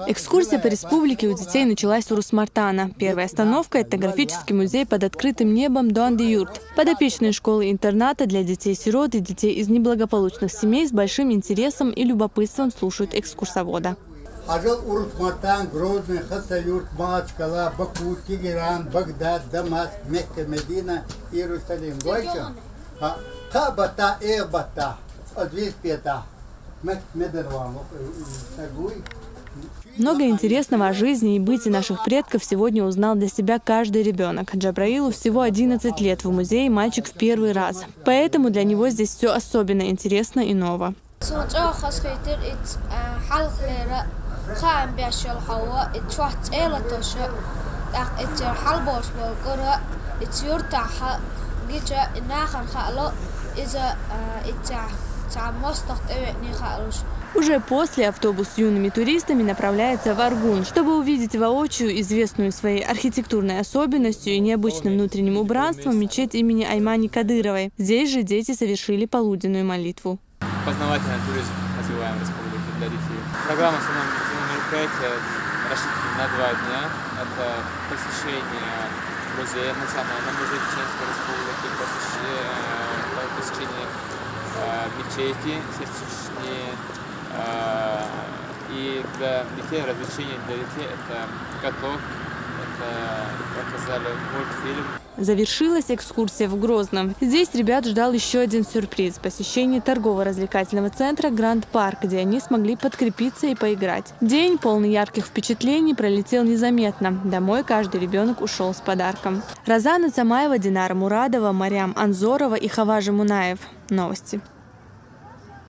Экскурсия по республике у детей началась у Рус-Мартана. Первая остановка – этнографический музей под открытым небом Дуанди-Юрт. Подопечные школы-интерната для детей-сирот и детей из неблагополучных семей с большим интересом и любопытством слушают экскурсовода. Урус-Мартан, Грозный, Хасавюрт, Махачкала, Баку, Тегеран, Багдад, Дамаск, Мекка, Медина, Иерусалим. Кабата, Эбата, Адвиспета, Медерван, Сагуй. Много интересного о жизни и быте наших предков сегодня узнал для себя каждый ребенок. Джабраилу всего 11 лет. В музее мальчик в первый раз. Поэтому для него здесь все особенно интересно и ново. Уже после автобус с юными туристами направляется в Аргун, чтобы увидеть воочию известную своей архитектурной особенностью и необычным внутренним убранством мечеть имени Аймани Кадыровой. Здесь же дети совершили полуденную молитву. Познавательный туризм развиваем в республике для детей. Программа самого мероприятия рассчитана на 2 дня. Это посещение музея, Национального музея Чеченской республики, посещение мечети, святилищные. И для детей, развлечения для детей – это каток, это показали мультфильм. Завершилась экскурсия в Грозном. Здесь ребят ждал еще один сюрприз – посещение торгово-развлекательного центра «Гранд Парк», где они смогли подкрепиться и поиграть. День, полный ярких впечатлений, пролетел незаметно. Домой каждый ребенок ушел с подарком. Розана Цамаева, Динара Мурадова, Мариам Анзорова и Хаважа Мунаев. Новости.